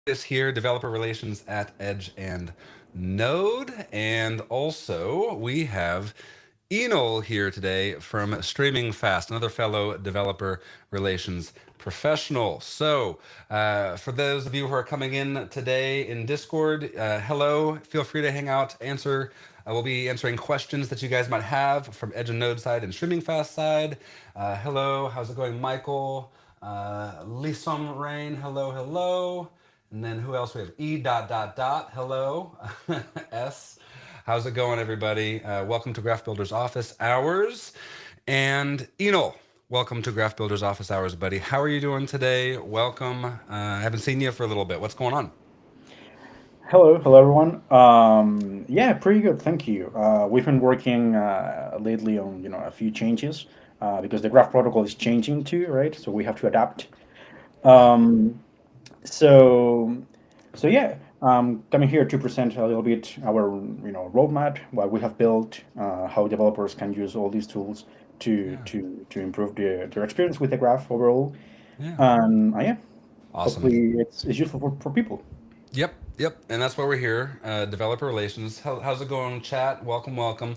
is here, developer relations at Edge and Node. And also, we have Enol here today from StreamingFast, another fellow developer relations professional. So, for those of you who are coming in today in Discord, hello. Feel free to hang out, answer. We'll be answering questions that you guys might have from Edge and Node side and StreamingFast side. Hello, how's it going, Michael? Lisom Rain, hello, hello. And then who else we have? E dot dot dot. Hello, S. How's it going, everybody? Welcome to Graph Builder's Office Hours. And Enol, welcome to Graph Builder's Office Hours, buddy. How are you doing today? Welcome. I haven't seen you for a little bit. What's going on? Hello everyone. Yeah, pretty good, thank you. We've been working lately on a few changes because the graph protocol is changing too, right? So we have to adapt. Yeah. Um, so yeah, coming here to present a little bit our roadmap, what we have built, how developers can use all these tools to Yeah. improve their experience with the graph overall. Yeah. And yeah, Awesome. hopefully it's useful for people. Yep, yep, and that's why we're here. Developer relations. How's it going, chat? Welcome, welcome.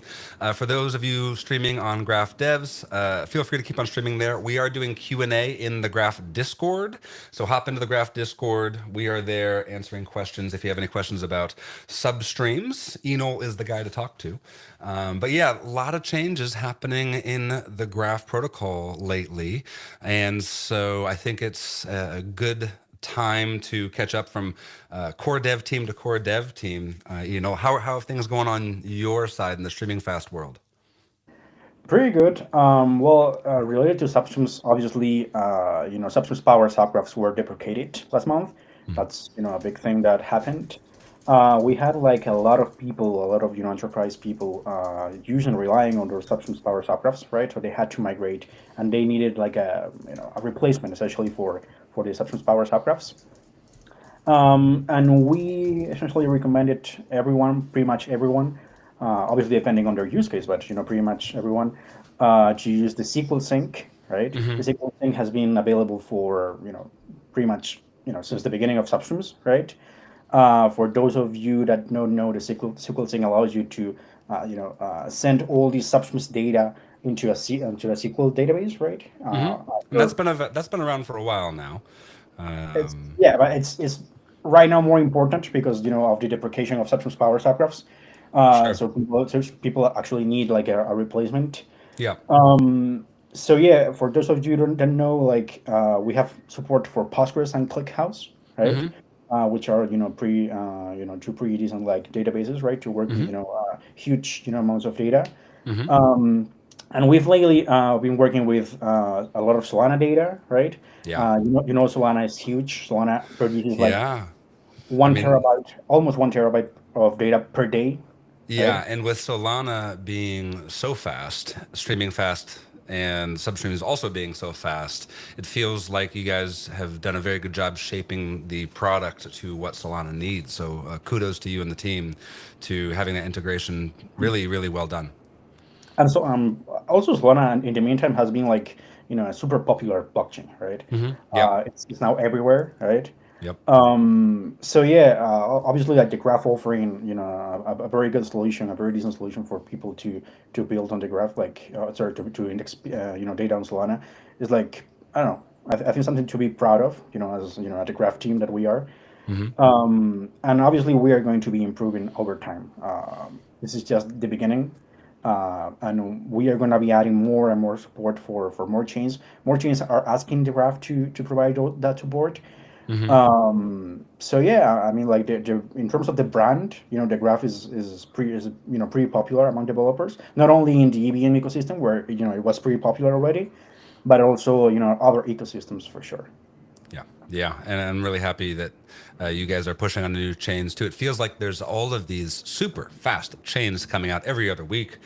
For those of you streaming on Graph Devs, feel free to keep on streaming there. We are doing Q&A in the Graph Discord, so hop into the Graph Discord. We are there answering questions. If you have any questions about substreams, Enol is the guy to talk to. But yeah, a lot of changes happening in the Graph protocol lately, and so I think it's a good time to catch up from core dev team to core dev team. How are things going on your side in the streaming fast world? Pretty good. Related to substreams, obviously, substreams power subgraphs were deprecated last month. That's a big thing that happened. We had like a lot of people, a lot of enterprise people, using relying on those substreams power subgraphs, right? So they had to migrate, and they needed like a replacement essentially for the substreams power subgraphs. And we essentially recommended everyone, pretty much everyone, obviously depending on their use case, but pretty much everyone, to use the SQL sync, right? The Hmm. SQL sync has been available for pretty much since the beginning of Substreams, right? For those of you that don't know, the SQL sync allows you to send all these Substreams data into a SQL database, right? Hmm. And After that's been around for a while now. It's Um, yeah, but it's right now more important because of the deprecation of substance power subgraphs. sure. So people actually need like a replacement. Yeah. So yeah, for those of you who don't know, like we have support for Postgres and ClickHouse, right? Hmm. Which are two pretty decent like databases, right? To work with Hmm. huge amounts of data. Hmm. And we've lately been working with a lot of Solana data, right? Yeah. Solana is huge. Solana produces like Yeah. I one mean, terabyte, almost 1 terabyte of data per day, right? yeah, and with Solana being so fast, streaming fast, and substreams also being so fast, it feels like you guys have done a very good job shaping the product to what Solana needs. So kudos to you and the team to having that integration really, really well done. And so also Solana in the meantime has been like a super popular blockchain, right? Yep. It's now everywhere, right? Yep. So yeah, obviously like the graph offering, a very good solution, a very decent solution for people to build on the graph, like sorry to index data on Solana is like I don't know. I think something to be proud of, as at the graph team that we are. Hmm. And obviously we are going to be improving over time. This is just the beginning. And we are going to be adding more and more support for more chains. More chains are asking the graph to provide that support. Hmm. So yeah, I mean, like in terms of the brand, the graph is pretty popular among developers. Not only in the EVM ecosystem where it was pretty popular already, but also other ecosystems for sure. Yeah, yeah, and I'm really happy that you guys are pushing on new chains too. It feels like there's all of these super fast chains coming out every other week,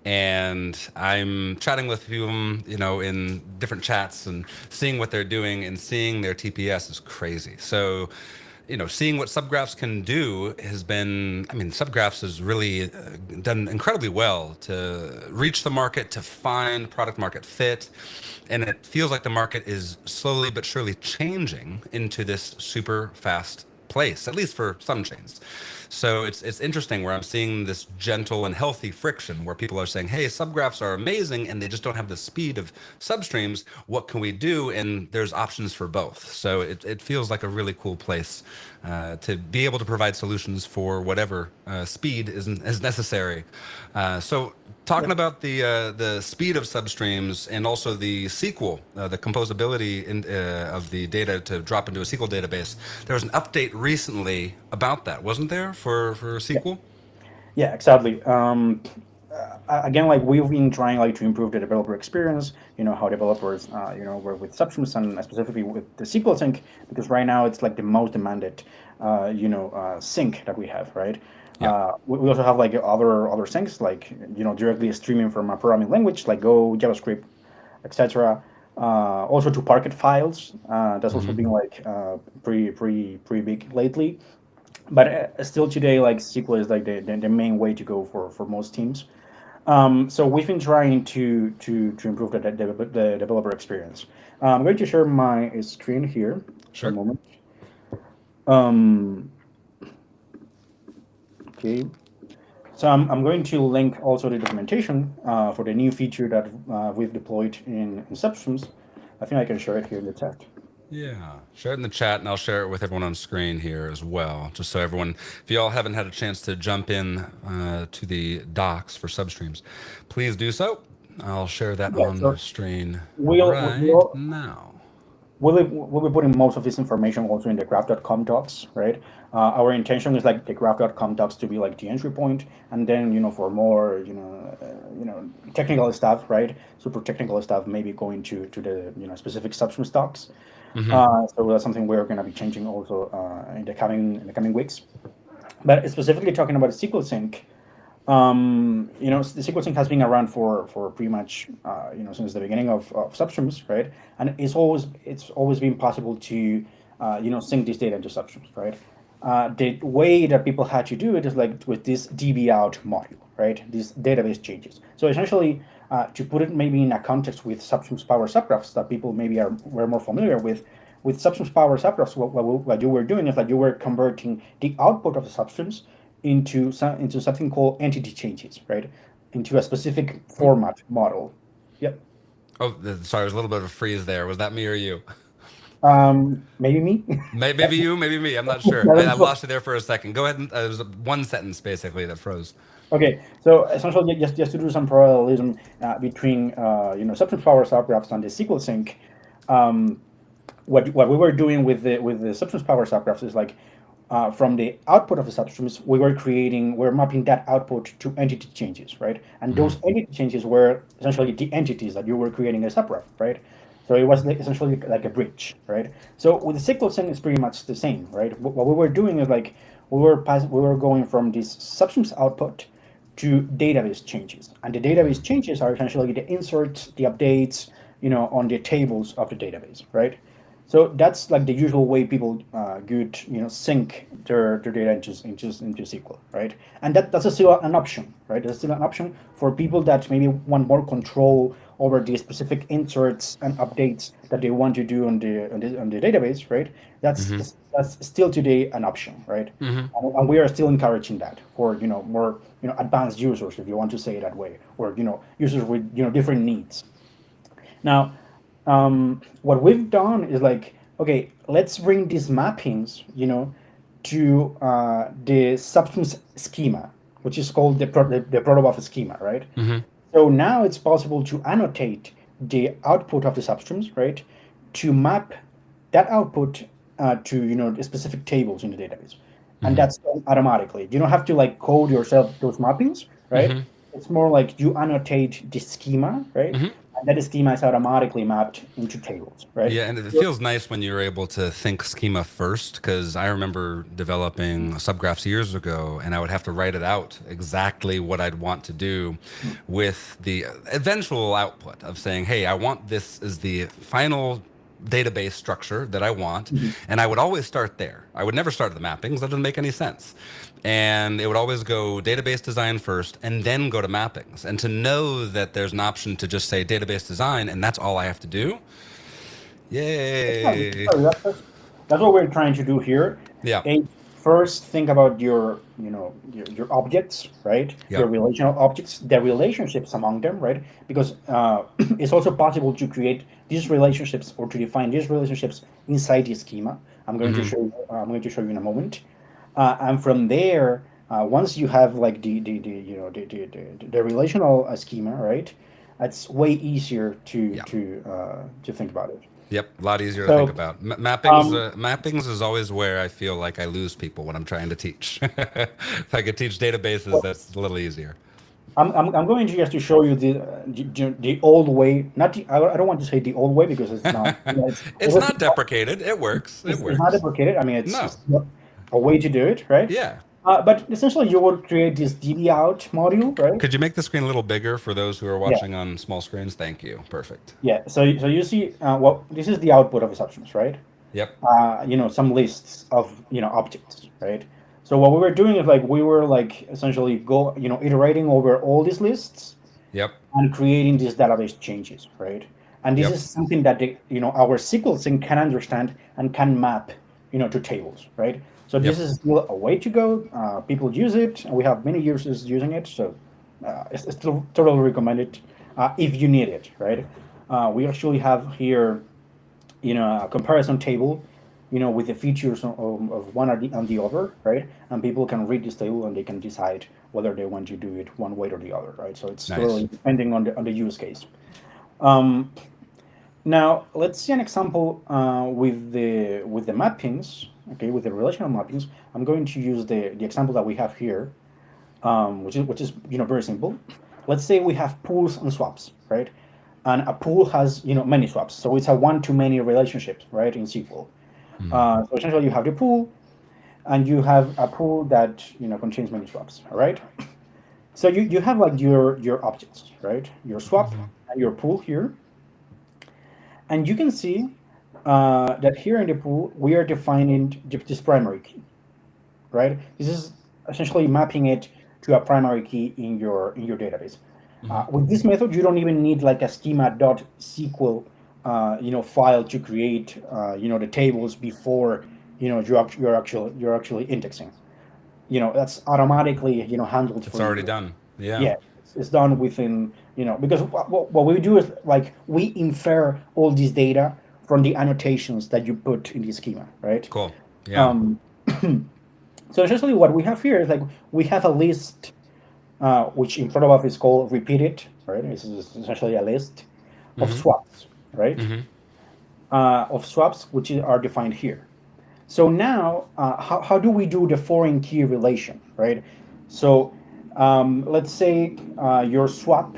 and I'm chatting with a few of them, in different chats and seeing what they're doing and seeing their TPS is crazy. So, seeing what subgraphs can do has been, I mean, subgraphs has really done incredibly well to reach the market, to find product market fit. And it feels like the market is slowly but surely changing into this super fast place, at least for some chains. So it's interesting where I'm seeing this gentle and healthy friction where people are saying, "Hey, subgraphs are amazing, and they just don't have the speed of substreams. What can we do?" And there's options for both. So it feels like a really cool place to be able to provide solutions for whatever speed is necessary. So talking about the speed of substreams and also the SQL, the composability of the data to drop into a SQL database. There was an update recently about that, wasn't there, for Yeah, SQL? yeah, exactly. Again, like we've been trying like to improve the developer experience. You know how developers, work with substreams and specifically with the SQL sync because right now it's like the most demanded, sync that we have, right? Yeah. We also have like other syncs like directly streaming from a programming language like Go, JavaScript, etc. Also to Parquet files. That's also Hmm. been like pretty big lately. But still today, like SQL is like the main way to go for most teams. So we've been trying to improve the developer experience. I'm going to share my screen here for a Sure. moment. Um, okay. So I'm going to link also the documentation for the new feature that we've deployed in Substreams. I think I can share it here in the chat. Yeah, share it in the chat, and I'll share it with everyone on screen here as well, just so everyone, if you all haven't had a chance to jump in to the docs for substreams, please do so. I'll share that Yeah. on So screen we'll right we'll now. we'll be putting most of this information also in the graph.com docs, right? Our intention is like the graph.com docs to be like the entry point, and then for more technical stuff, right? Super technical stuff, maybe going to the specific substance docs. Hmm. So that's something we're going to be changing also in the coming weeks. But specifically talking about SQL Sync, the sequencing has been around for pretty much since the beginning of Substreams, right? And it's always been possible to sync this data into Substreams, right? The way that people had to do it is like with this db out module, right? These database changes. So essentially, to put it maybe in a context with Substreams Power subgraphs that people maybe were more familiar with Substreams Power subgraphs, what you were doing is that you were converting the output of the substreams into something called entity changes, right? Into a specific format model. Yep. Oh, sorry, there's a little bit of a freeze there. Was that me or you? Maybe me. Maybe you, maybe me. I'm not sure. Yeah, I lost you there for a second. Go ahead. It was one sentence basically that froze. Okay, so essentially, just to do some parallelism between substance power subgraphs and the SQL sync, what we were doing with the substance power subgraphs is like from the output of the substreams, we're mapping that output to entity changes, right? And Hmm. those entity changes were essentially the entities that you were creating a subgraph, right? So it was essentially like a bridge, right? So with the SQL sync, it's pretty much the same, right? What we were doing is like we were going from this substance output to database changes, and the database changes are essentially the inserts, the updates, on the tables of the database, right? So that's like the usual way people could sync their data into SQL, right? And that's still an option, right? That's still an option for people that maybe want more control over the specific inserts and updates that they want to do on the database, right? That's Hmm. that's still today an option, right? Hmm. And we are still encouraging that for more advanced users, if you want to say it that way, or users with different needs. Now, what we've done is like, okay, let's bring these mappings, to the substance schema, which is called the protobuf schema, right? Hmm. So now it's possible to annotate the output of the substreams, right? To map that output to the specific tables in the database, and Hmm. that's done automatically. You don't have to like code yourself those mappings, right? Hmm. It's more like you annotate the schema, right? Hmm. And that schema is automatically mapped into tables, right? Yeah, and it feels nice when you're able to think schema first, because I remember developing subgraphs years ago, and I would have to write it out exactly what I'd want to do with the eventual output of saying, hey, I want this as the final database structure that I want. Mhm. And I would always start there. I would never start at the mappings. That doesn't make any sense. And it would always go database design first and then go to mappings. And to know that there's an option to just say database design and that's all I have to do. Yeah, Yay. sorry, that's what we're trying to do here. Yeah. First think about your objects, right? Your Yep. relational objects, the relationships among them, right? Because it's also possible to create these relationships or to define these relationships inside the schema. I'm going to show you in a moment. And from there, once you have like the relational schema, right? It's way easier Yeah. to think about it. Yep, a lot easier to think So about. Mappings, um, mappings is always where I feel like I lose people when I'm trying to teach. If I could teach databases, well, that's a little easier. I'm going to just to show you the old way. Not I don't want to say the old way because it's not. It's not deprecated. It works. It It's not works. deprecated. I mean, it's No. not a way to do it, right? Yeah. But essentially, you would create this DB out module, right? Could you make the screen a little bigger for those who are Yeah, watching on small screens? Thank you. Perfect. yeah. So you see, well, this is the output of assumptions, right? Yep. Some lists of objects, right? So what we were doing is like we were like essentially iterating over all these lists Yep. and creating these database changes, right? And this Yep. is something that our SQL thing can understand and can map, to tables, right? So this Yep. is still a way to go. People use it, and we have many users using it. So it's still totally recommended if you need it, right? We actually have here, a comparison table, with the features of one on the other, right? And people can read this table and they can decide whether they want to do it one way or the other, right? So it's Nice. totally depending on the use case. Um, Now let's see an example with the mappings. Okay, with the relational mappings, I'm going to use the example that we have here, which is very simple. Let's say we have pools and swaps, right? And a pool has many swaps, so it's a one-to-many relationship, right? In SQL. Mhm. So essentially, you have the pool, and you have a pool that contains many swaps. All right. So you have like your objects, right? Your swap Mhm. and your pool here, and you can see that here in the pool we are defining this primary key, right? This is essentially mapping it to a primary key in your database. Mhm. With this method, you don't even need like a schema.sql file to create the tables before you're actually indexing. That's automatically handled It's for already you. done. Yeah. Yeah, it's done within because what we do is like we infer all this data from the annotations that you put in the schema, right? Cool. Yeah. Um, so essentially, what we have here is like we have a list, which in protobuf is called repeated, right? This is essentially a list of Mhm. swaps, right? Mhm. Of swaps which are defined here. So now, how do we do the foreign key relation, right? So let's say your swap,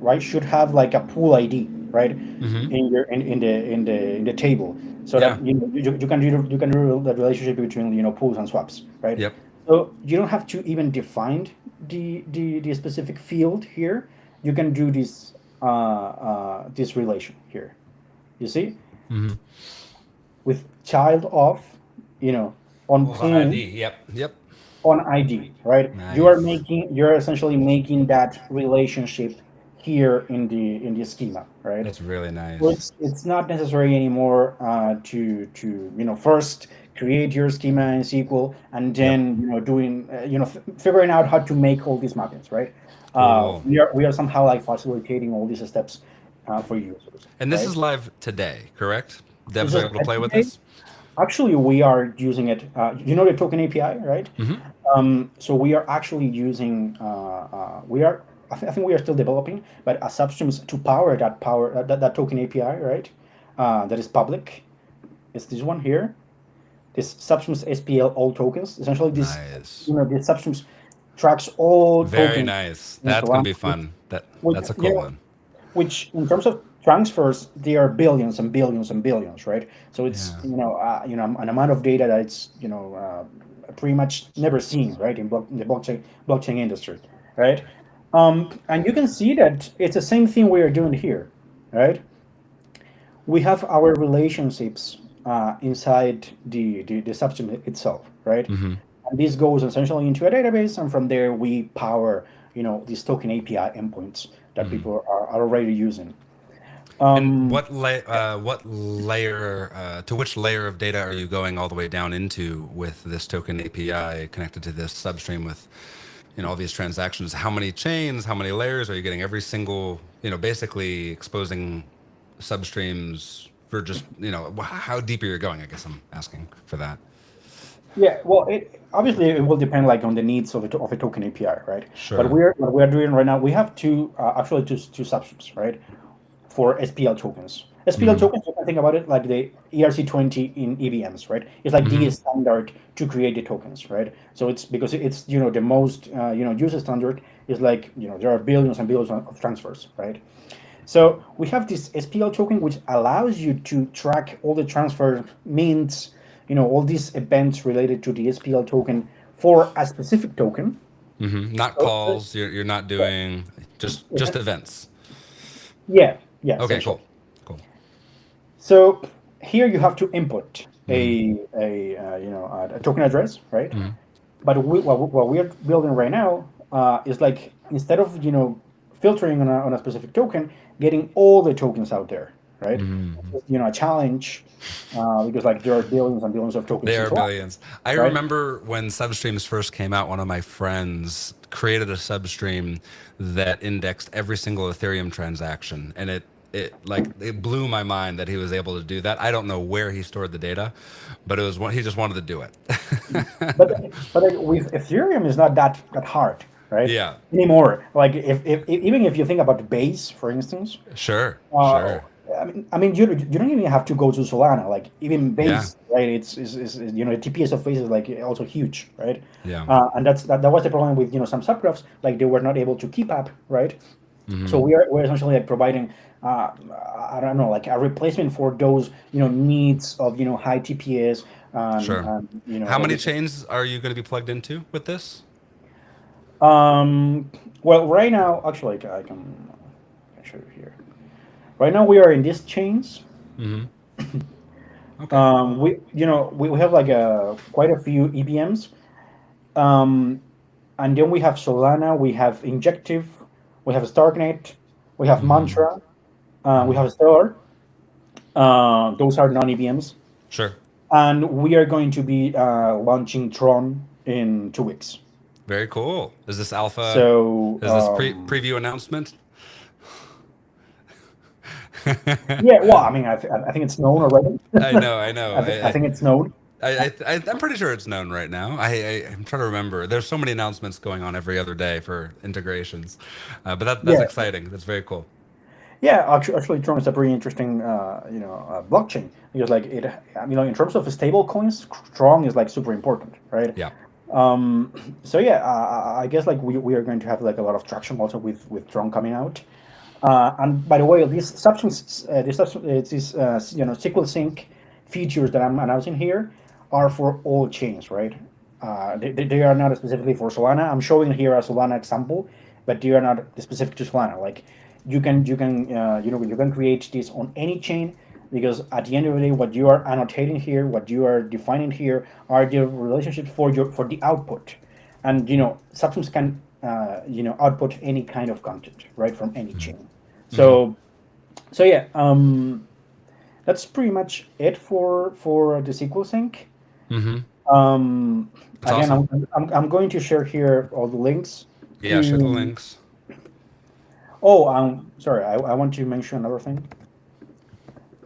right, should have like a pool ID, right, Mhm. in the table, so Yeah. that you can do the relationship between pools and swaps, right? Yep. So you don't have to even define the specific field here. You can do this relation here. You see, Mhm. with child of, on Pulls on ID. pool Yep. Yep. on ID, right? Nice. You're essentially making that relationship here in the schema, right? That's really So nice. it's not necessary anymore to first create your schema in SQL and Yep. then doing figuring out how to make all these mappings, right? Cool. We are somehow like facilitating all these steps for users, And this right? is live today, correct? This Devs are is able to play with today. this? Actually, we are using it. The token API, right? Hmm. So we are actually using. We are. I think we are still developing, but a substance to power that token API, right? That is public. It's this one here. This substance SPL all tokens. Essentially, Nice. this substance tracks all Very tokens. nice. That's So gonna I'm, be fun. which, That's a you cool know, one. which in terms of transfers, they are billions and billions and billions, right? So it's Yeah. an amount of data that it's pretty much never seen, right, in the blockchain industry, right? And you can see that it's the same thing we are doing here, right? We have our relationships inside the substance itself, right? Hmm. And this goes essentially into a database, and from there we power these token API endpoints that Hmm. people are already using. And Um, what layer to which layer of data are you going all the way down into with this token API connected to this substream with all these transactions? How many chains? How many layers are you getting? Every single basically exposing substreams for just how deep are you going? I guess I'm asking for that. yeah, well, obviously it will depend like on the needs of of a token API, right? But Sure. what we're doing right now, we have actually two subsystems, right? For SPL tokens. SPL Mm-hmm. tokens, you can think about it like the ERC20 in EVMs, right? It's like the Mm-hmm. standard to create the tokens, right? So it's because it's the most user standard is like there are billions and billions of transfers, right? So we have this SPL token which allows you to track all the transfer means, all these events related to the SPL token for a specific token. Mm-hmm. Not So, calls. You're not doing just events. yeah, yeah, Okay. essentially. Cool. Cool. So here you have to input Mm-hmm. a token address, right? Mm-hmm. But what we're building right now is like instead of filtering on a specific token, getting all the tokens out there, right? Mm-hmm. A challenge because like there are billions and billions of tokens They in are Solana, billions. I right? remember when substreams first came out, one of my friends created a substream that indexed every single Ethereum transaction. And it blew my mind that he was able to do that. I don't know where he stored the data, but it was one he just wanted to do it. But like with Ethereum is not that hard, right? Yeah. Anymore. Like if even if you think about the base, for instance, Sure. Uh, Sure. I mean, you don't even have to go to Solana. Like even Yeah. Base, right? The TPS of Base is like also huge, right? Yeah. And that was the problem with some subgraphs, like they were not able to keep up, right? So Hmm. we're essentially like providing, I don't know, like a replacement for those needs of high TPS Sure. and How all many this. chains are you going to be plugged into with this? Um, well, right now, actually, I can show you here. Right now, we are in these chains. Hmm. Okay. We have like quite a few EVMs, um, and then we have Solana, we have Injective, we have Starknet, we have Hmm. Mantra, we Hmm. have Stellar. Those are non EVMs, Sure. and we are going to be launching Tron in 2 weeks. Very cool. Is this alpha? So Is this preview announcement? yeah, well, I mean, I think it's known already. I know, I know. I think it's known. I'm pretty sure it's known right now. I'm trying to remember. There's so many announcements going on every other day for integrations, but that's Yeah, exciting. That's very cool. yeah, actually, Tron is a pretty interesting, blockchain because, like, in terms of stable coins, Tron is like super important, right? Yeah. So yeah, I guess like we are going to have like a lot of traction also with Tron coming out. And by the way, these SQL Sync features that I'm announcing here are for all chains, right? They are not specifically for Solana. I'm showing here a Solana example, but they are not specific to Solana. Like you can create this on any chain because at the end of the day, what you are annotating here, what you are defining here, are the relationships for the output, and subsystems can output any kind of content right from any chain. Hmm. So yeah, that's pretty much it for the SQL sync. Hmm. Um, That's Again, awesome. I'm going to share here all the links Yeah, share the to. links. Oh, sorry, I want to mention another thing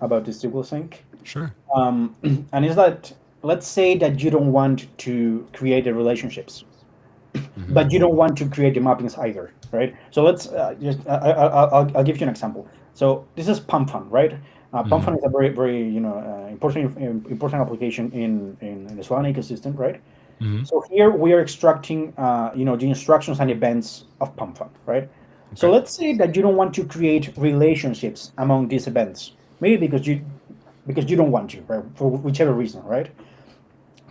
about the SQL sync. Sure. And is that let's say that you don't want to create the relationships, Hmm. but you don't want to create the mappings either, right? So let's just I'll give you an example. So this is PumpFun, right? Hmm. PumpFun is a very important application in the Solana ecosystem, right? Hmm. So here we are extracting the instructions and events of PumpFun, right? So Okay. let's say that you don't want to create relationships among these events, maybe because you don't want to, right? For whichever reason, right?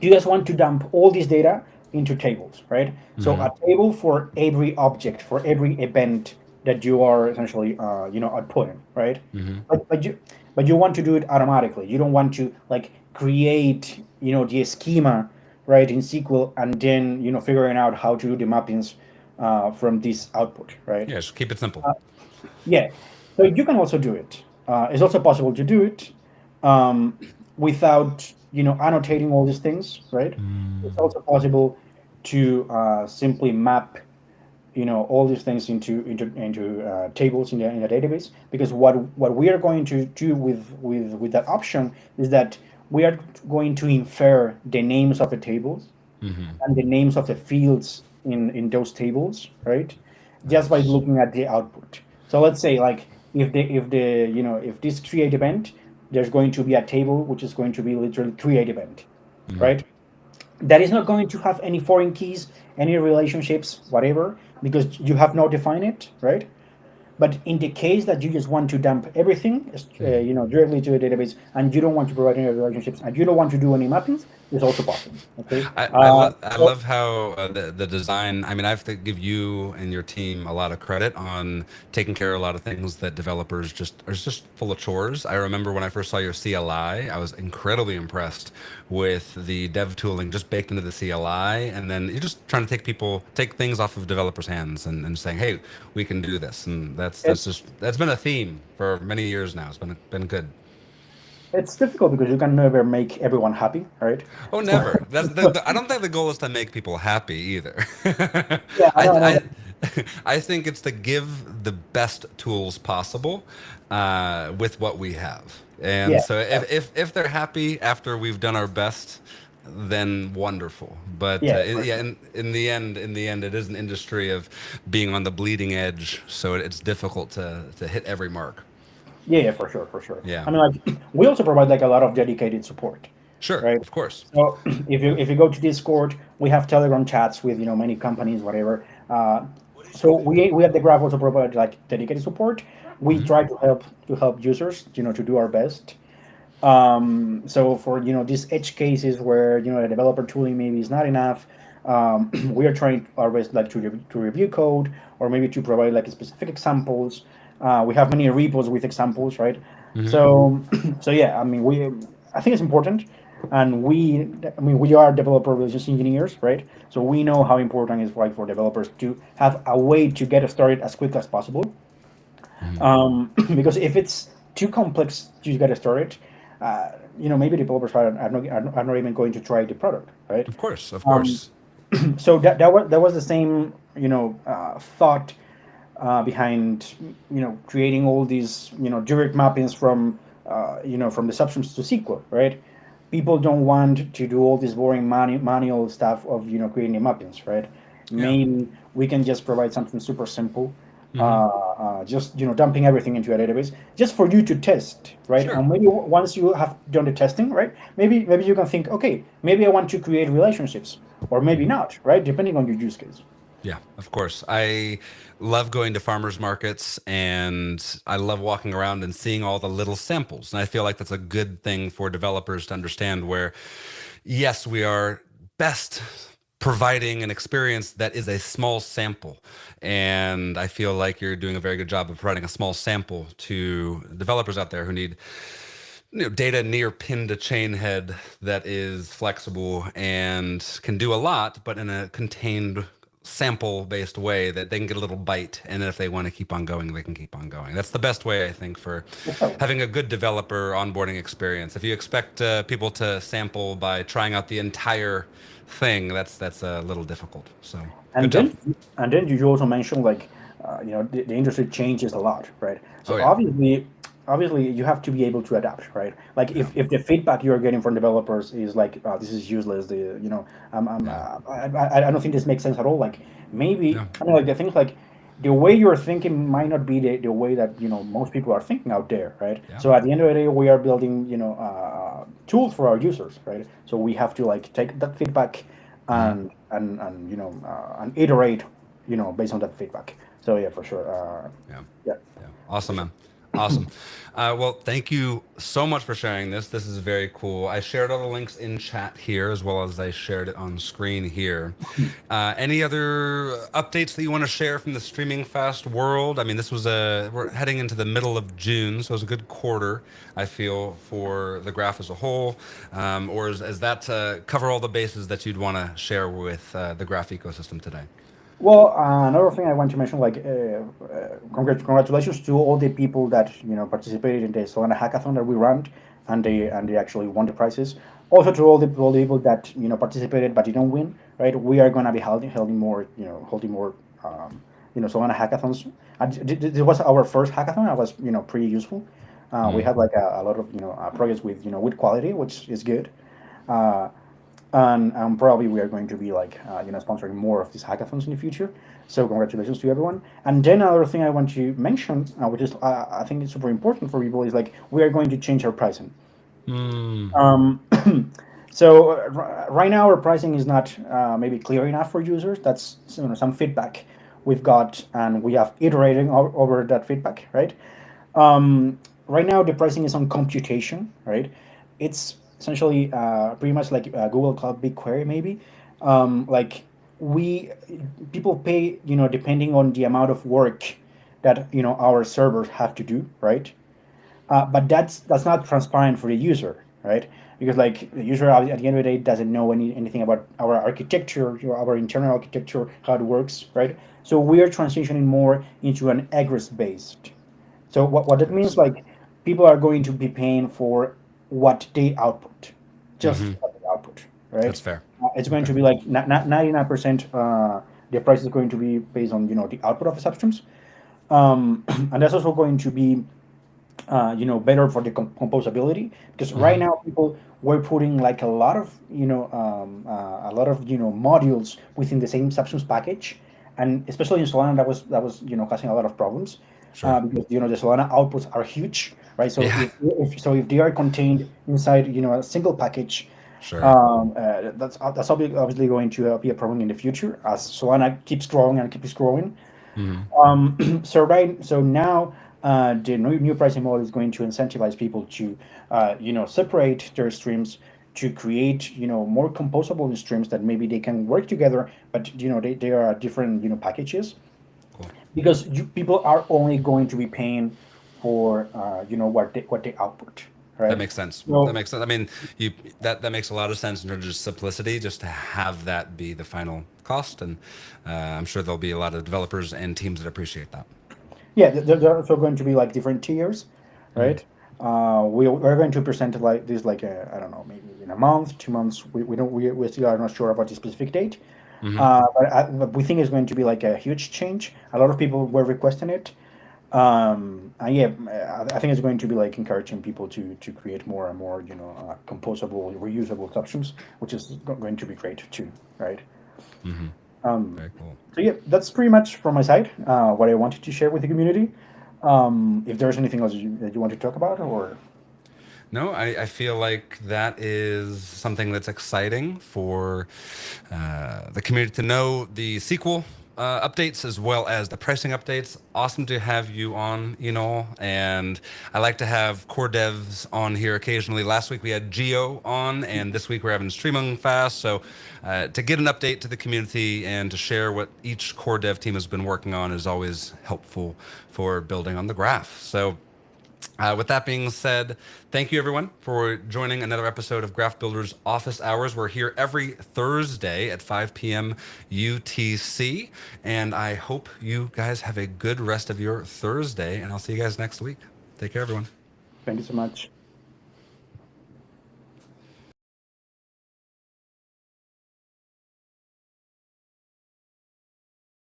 You just want to dump all this data into tables, right? So Hmm. a table for every object, for every event that you are essentially, outputting, right? Hmm. But you want to do it automatically. You don't want to like create, the schema, right, in SQL and then figuring out how to do the mappings from this output, right? Yeah, just keep it simple. Yeah. So you can also do it. It's also possible to do it um, without annotating all these things, right? It's also possible to simply map all these things into tables in the database, because what we are going to do with that option is that we are going to infer the names of the tables and the names of the fields in those tables, right? Just by Nice. looking at the output. So let's say, like, if this create event, there's going to be a table which is going to be literally create event, right? That is not going to have any foreign keys, any relationships, whatever, because you have not defined it, right? But in the case that you just want to dump everything, directly to a database, and you don't want to provide any relationships, and you don't want to do any mappings, it's also possible. Okay. I So love how the design. I mean, I have to give you and your team a lot of credit on taking care of a lot of things that developers just are just full of chores. I remember when I first saw your CLI, I was incredibly impressed with the dev tooling just baked into the CLI, and then you're just trying to take things off of developers' hands and saying, hey, we can do this, and it's that's been a theme for many years now. It's been good. it's difficult because you can never make everyone happy, right? Oh, So never. I don't think the goal is to make people happy either. yeah, I I, know, I know. I, I think it's to give the best tools possible with what we have. And Yeah, so yeah, if they're happy after we've done our best, then wonderful. But yeah, for yeah, sure. in the end, it is an industry of being on the bleeding edge, so it's difficult to hit every mark. Yeah, yeah, for sure, for sure. Yeah, I mean, like, we also provide like a lot of dedicated support, sure, right? of course. So if you go to Discord, we have Telegram chats with many companies, whatever. So we at the Graph also provide like dedicated support. We try to help users, to do our best. So for these edge cases where the developer tooling maybe is not enough, we are trying our best, like, to review code, or maybe to provide like specific examples. We have many repos with examples, right? So so yeah, I mean, I think it's important, and we are developer relations engineers, right? So we know how important it is, like, for developers to have a way to get started as quick as possible, because if it's too complex to get started, maybe developers are not even going to try the product, right? Of course, of Um, course. so that was the same thought behind creating all these direct mappings from the substance to SQL, right? People don't want to do all this boring manual stuff of creating the mappings, right? Yeah. Maybe we can just provide something super simple, just dumping everything into a database just for you to test, right? Sure. And maybe once you have done the testing, right, maybe you can think, okay, maybe I want to create relationships, or maybe not, right, depending on your use case. Yeah, of course. I love going to farmers markets and I love walking around and seeing all the little samples. And I feel like that's a good thing for developers to understand where, yes, we are best providing an experience that is a small sample. And I feel like you're doing a very good job of providing a small sample to developers out there who need data near pin to chain head that is flexible and can do a lot, but in a contained sample based way that they can get a little bite. And then if they want to keep on going, they can keep on going. That's the best way, I think, for having a good developer onboarding experience. If you expect people to sample by trying out the entire thing, that's a little difficult. So good And job. then you also mentioned, like, the industry changes a lot, right? Oh So yeah. obviously you have to be able to adapt, right? Like, Yeah. if the feedback you're getting from developers is like, this is useless, Yeah. I don't think this makes sense at all. Like, maybe, Yeah. I mean, like, the things, like, the way you're thinking might not be the way that most people are thinking out there, right? Yeah. So at the end of the day, we are building tools for our users, right? So we have to, like, take that feedback and iterate, based on that feedback. So yeah, for sure. Yeah. Yeah, Yeah. for Awesome, sure. man. Awesome. Well, thank you so much for sharing this. This is very cool. I shared all the links in chat here as well as I shared it on screen here. Any other updates that you want to share from the streaming fast world? I mean, we're heading into the middle of June, so it's a good quarter, I feel, for the graph as a whole. Or is that cover all the bases that you'd want to share with the graph ecosystem today? Well, another thing I want to mention, like, congratulations to all the people that participated in the Solana hackathon that we ran, and they actually won the prizes. Also to all the people that participated but didn't win. Right, we are gonna be holding more, holding more, Solana hackathons. And this was our first hackathon. It was pretty useful. We had like a lot of projects with with quality, which is good. Uh, and probably we are going to be like sponsoring more of these hackathons in the future. So congratulations to everyone. And then another thing I want to mention, which is I think it's super important for people, is like we are going to change our pricing. Mm. Um, so right now our pricing is not maybe clear enough for users. That's some feedback we've got, and we have iterating over that feedback, right? Right now the pricing is on computation, right? It's essentially pretty much like Google Cloud BigQuery, maybe. Like we people pay, depending on the amount of work that our servers have to do, right? But that's not transparent for the user, right? Because like the user at the end of the day doesn't know anything about our architecture, our internal architecture, how it works, right? So we are transitioning more into an egress based. So what that means, like, people are going to be paying for what they output, just Mm-hmm. what they output, right? That's fair. It's going Okay. to be like 99%. The price is going to be based on the output of the substance, and that's also going to be better for the composability, because right Mm-hmm. now people were putting like a lot of modules within the same substance package, and especially in Solana that was causing a lot of problems, Sure. because the Solana outputs are huge, right? So Yeah. if they are contained inside a single package, Sure. that's obviously going to be a problem in the future as Solana keeps growing and keeps growing. Mm-hmm. So now the new pricing model is going to incentivize people to separate their streams, to create more composable streams that maybe they can work together, but they are different packages, Cool. because people are only going to be paying for what they output, That right? makes sense. That So makes sense. I mean, you that makes a lot of sense in terms of simplicity, just to have that be the final cost, and I'm sure there'll be a lot of developers and teams that appreciate that. yeah, there are also going to be like different tiers, Mm-hmm. right? We're going to present it like this, like I don't know, maybe in a month, 2 months. We don't we still are not sure about the specific date, Mm-hmm. but we think it's going to be like a huge change. A lot of people were requesting it, and yeah, I think it's going to be like encouraging people to create more and more composable, reusable substance, which is going to be great too, right? Mm-hmm. Um, Very cool. so yeah, that's pretty much from my side. What I wanted to share with the community. If there's anything else that you want to talk about, or No, I feel like that is something that's exciting for the community to know the sequel updates as well as the pricing updates. Awesome to have you on, Enol. And I like to have core devs on here occasionally. Last week we had Geo on, and this week we're having Streaming Fast. So to get an update to the community and to share what each core dev team has been working on is always helpful for building on the graph. So with that being said, thank you everyone for joining another episode of Graph Builders Office Hours. We're here every Thursday at 5 p.m. UTC, and I hope you guys have a good rest of your Thursday, and I'll see you guys next week. Take care, everyone. thank you so much.